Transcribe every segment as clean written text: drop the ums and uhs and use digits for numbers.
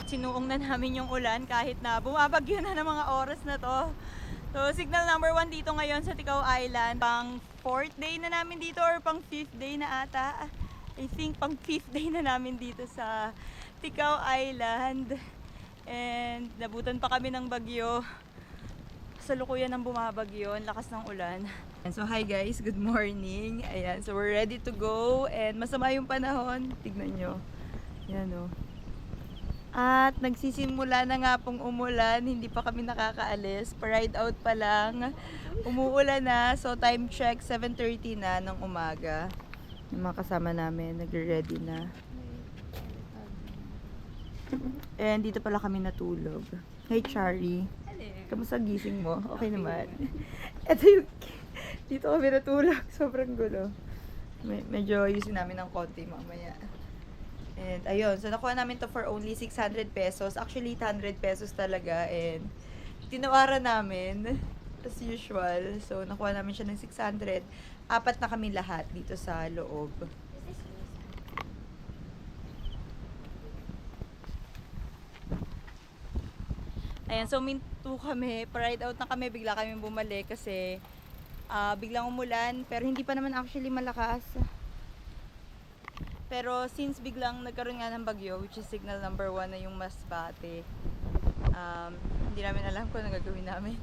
Sinuong na namin yung ulan kahit na bumabagyo na ng mga oras na to. So, signal number 1 dito ngayon sa Ticao Island. Pang 4th day na namin dito or pang 5th day na ata. I think pang 5th day na namin dito sa Ticao Island. And nabutan pa kami ng bagyo. Sa lukuyan ng bumabagyo, ang lakas ng ulan. And so hi guys, good morning. Ayan, so we're ready to go. And masama yung panahon. Tignan nyo. Ayan o. At nagsisimula na nga pong umulan, hindi pa kami nakakaalis. Pa-ride out pa lang. Umuulan na, so time check 7:30 na ng umaga. Yung mga kasama namin, nagre-ready na. And dito pala kami natulog. Hey Chari. Kamusta gising mo? Okay naman. Ito yung... Dito kami natulog. Sobrang gulo. Medyo ayusin namin ng konti mamaya. And ayun, so nakuha namin to for only 600 pesos. Actually, 800 pesos talaga. And tinawaran namin as usual. So nakuha namin siya ng 600. Apat na kami lahat dito sa loob. Ayan, so minto kami. Pa-ride out na kami. Bigla kami bumalik kasi biglang umulan. Pero hindi pa naman actually malakas. Pero since biglang nagkaroon nga ng bagyo, which is signal number 1 na yung Masbate, hindi namin alam kung ano gagawin namin.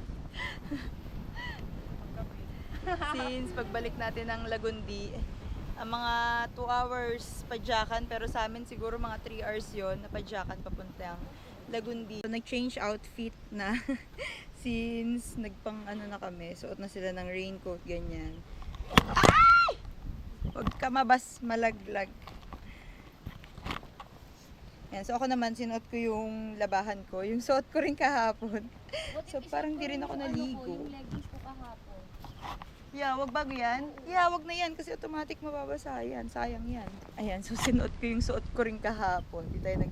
Since pagbalik natin ng Lagundi, ang mga 2 hours padyakan, pero sa amin siguro mga 3 hours yon na padyakan papuntang Lagundi. So, nag-change outfit na since nagpang ano na kami, suot na sila ng raincoat, ganyan. Ay! Huwag ka mabas malaglag. Yan, so ako naman sinuot ko yung labahan ko, yung suot ko rin kahapon. So parang di rin ako naligo. Yung leggings ko kahapon. Yeah, wag bago yan. Yeah, wag na yan kasi automatic mababasa yan. Sayang yan. Ayan, so sinuot ko yung suot ko rin kahapon. Di tayo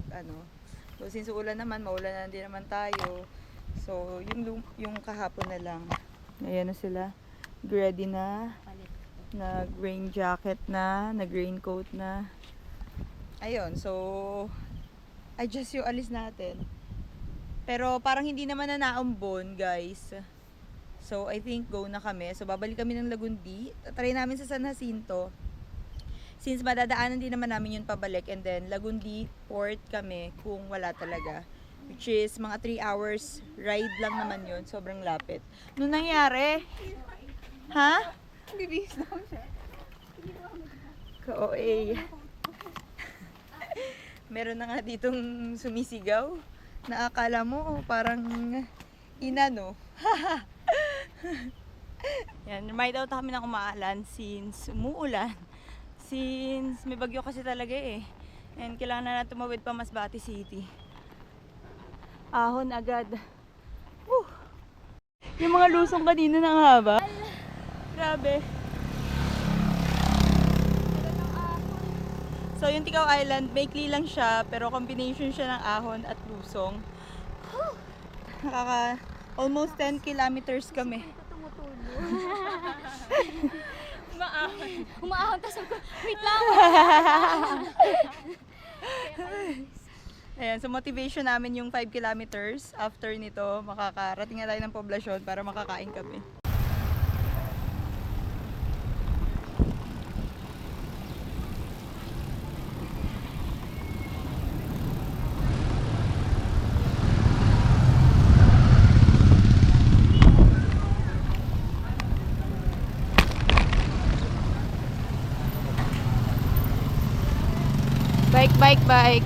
So since ulan naman, maulan na din naman tayo. So yung kahapon na lang. Ayan na sila. Ready na. Nag-rain jacket na, nag-raincoat na. Ayun, so adjust yung alis natin. Pero parang hindi naman na naambon, guys. So I think go na kami. So babalik kami ng Lagundi. Try namin sa San Jacinto. Since madadaanan din naman namin yun pabalik, and then Lagundi Port kami kung wala talaga. Which is mga 3 hours ride lang naman yun. Sobrang lapit. Ano nangyari? Ha? Bibis daw siya. Ka-OA. Meron na nga ditong sumisigaw na akala mo parang ina, no? Yan, remind out kami ng umaalan since umuulan. Since may bagyo kasi talaga eh. And kailangan na tumawid pa Masbate City. Ahon agad. Woo! Yung mga lusong kanina ng haba. Grabe. So yung Ticao Island, maikli lang siya, pero combination siya ng ahon at lusong. Nakaka almost 10 kilometers kami. Umaahon, tapos ako, wait lang! Ayan, so motivation namin yung 5 kilometers. After nito, makakarating na tayo ng poblasyon para makakain kami. Bike.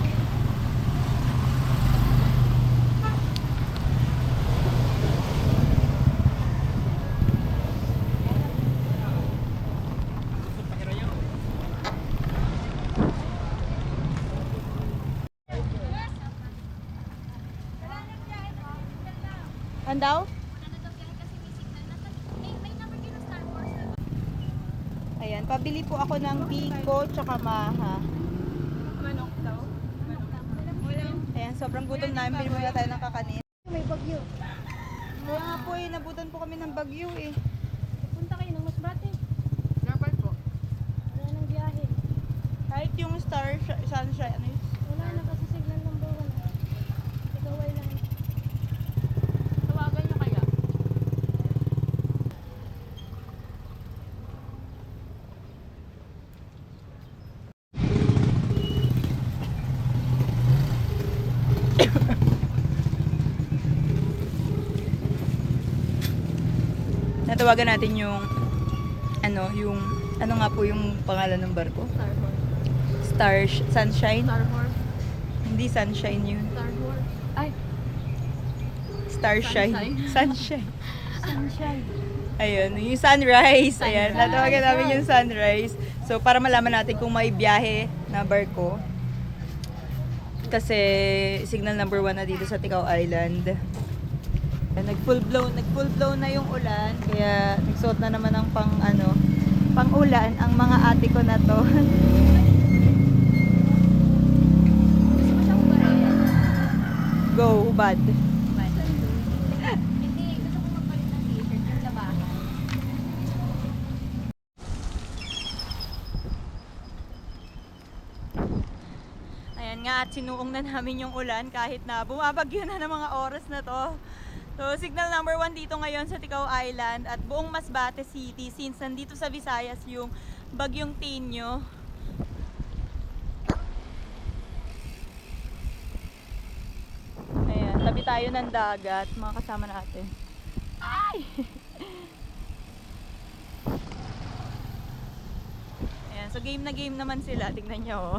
Andaw? Ayan, pabili po ako ng biko tsaka maha. Manok daw? Ayan, sobrang gutom namin. Bili muna tayo ng kakanin. May bagyo. Oo nga po eh, nabutan po kami ng bagyo eh. Punta kayo ng Masbate. Dapat po. Wala nang biyahe. Kahit yung sunshine, ano yun? Wala na kasi signal number 1. tatawagan natin yung ano nga po yung pangalan ng barko? Sunshine? Starhorse. Hindi Sunshine yun. Starhorse. Ay, Starshine. Sunshine. sunshine. Ayun, yung sunrise. Ayan, Sunrise. tatawagan namin yung sunrise. So, para malaman natin kung may biyahe na barko. Kasi signal number 1 na dito sa Ticao Island. Nag-full blow na yung ulan. Kaya nagsuot na naman ng pang ulan ang mga ate ko na to. Gusto mo siyang barayan? Go, bad. Hindi, gusto ko magpalit ng t-shirt yung labahan. Ayan nga, at sinuong na namin yung ulan kahit na bumabagyo na ng mga oras na to. So, signal number 1 dito ngayon sa Ticao Island at buong Masbate City since nandito sa Visayas yung bagyong Tinyo. Ayan, tabi tayo ng dagat, mga kasama natin. Ay! Ayan, so game na game naman sila, tingnan nyo.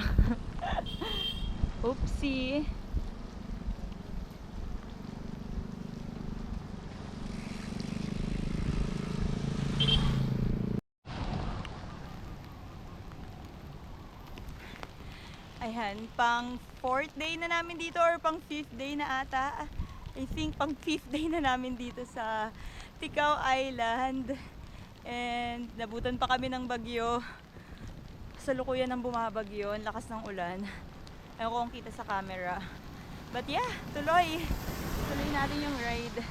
Oopsie. Ayan, pang 4th day na namin dito or pang 5th day na ata. I think pang 5th day na namin dito sa Ticao Island. And nabutan pa kami ng bagyo. Sa lukuyan ng bumabagyo, ang lakas ng ulan. Ayaw ko kung kita sa camera. But yeah, tuloy. Tuloy natin yung ride.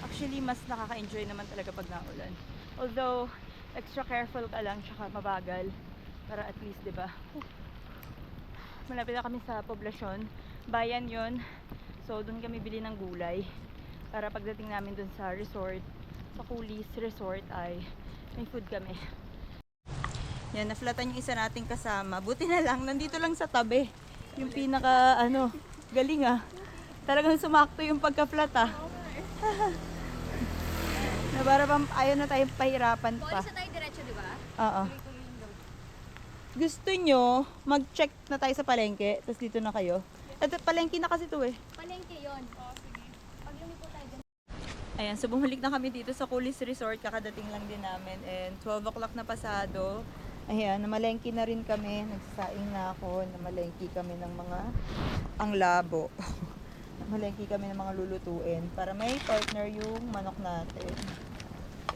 Actually, mas nakaka-enjoy naman talaga pag naulan. Although, extra careful ka lang, tsaka mabagal. Para at least, diba? Malapit na kami sa poblasyon. Bayan yon. So, doon kami bili ng gulay. Para pagdating namin doon sa resort, sa Coolies Resort, ay may food kami. Yan, naflatan yung isa nating kasama. Buti na lang, nandito lang sa tabi. Yung pinaka, galing ah. Talagang sumakto yung pagka-flat ah. Na para bang ayaw na tayong pahirapan pa. Isa tayo diretso, di ba? Oo. Gusto nyo, mag-check na tayo sa palengke, tapos dito na kayo. At palengke na kasi to eh. Palengke yun. Sige. Pag lumipo tayo dyan. Ayan, so bumalik na kami dito sa Coolies Resort, kakadating lang din namin. And 12 o'clock na pasado. Ayan, namalengke na rin kami. Nagsasaing na ako, namalengke kami ng mga panglabo. Namalengke kami ng mga lulutuin para may partner yung manok natin.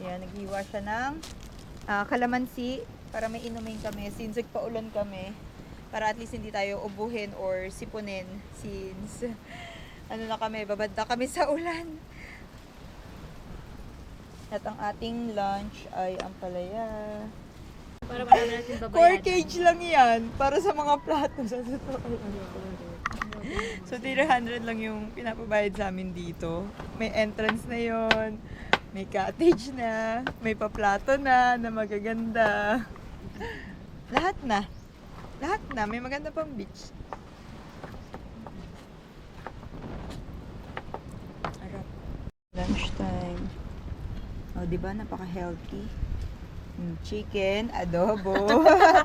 Ayan, naghiwa siya ng kalamansi para may inumin kami since nagpaulan kami. Para at least hindi tayo ubuhin or sipunin since na kami, babad na kami sa ulan. At ang ating lunch ay ang palaya. Para marami natin babayaran. 4 kg lang yan para sa mga plato sa totoo. So 300 lang yung pinapabayad sa amin dito. May entrance na yon, may cottage na, may paplato na magaganda. Lahat na. Lahat na. May maganda pang beach. Arap. Lunchtime. O, diba? Napaka-healthy. Chicken, adobo.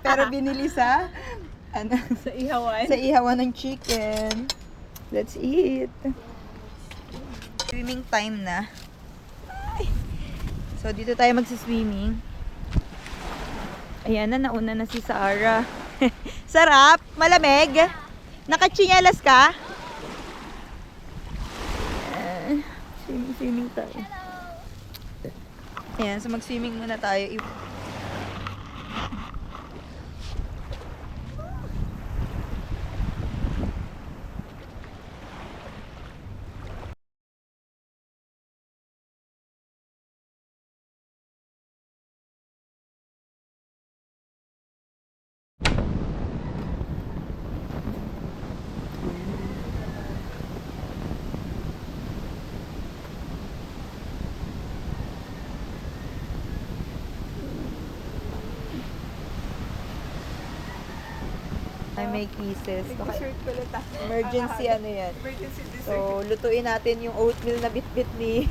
Pero binili sa Sa ihawan. sa ihawan ng chicken. Let's eat. Swimming time na. Ay. So, dito tayo magsiswimming. Ayan na, nauna na si Sarah. Sarap? Malamig? Nakachinyalas ka? Swimming tayo. Ayan, so mag-swimming muna tayo. Ay, may kisses. Nag-shirt ko lang Emergency ano yan. Emergency dessert. So, lutuin natin yung oatmeal na bit-bit ni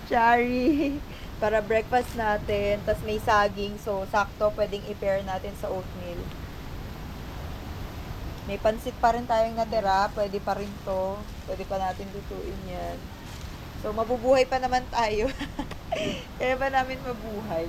Chari. Para breakfast natin, tas may saging, so sakto pwedeng i-pair natin sa oatmeal. May pansit pa rin tayong natira, pwede pa rin to. Pwede pa natin lutuin yan. So, mabubuhay pa naman tayo. Kaya ba namin mabuhay?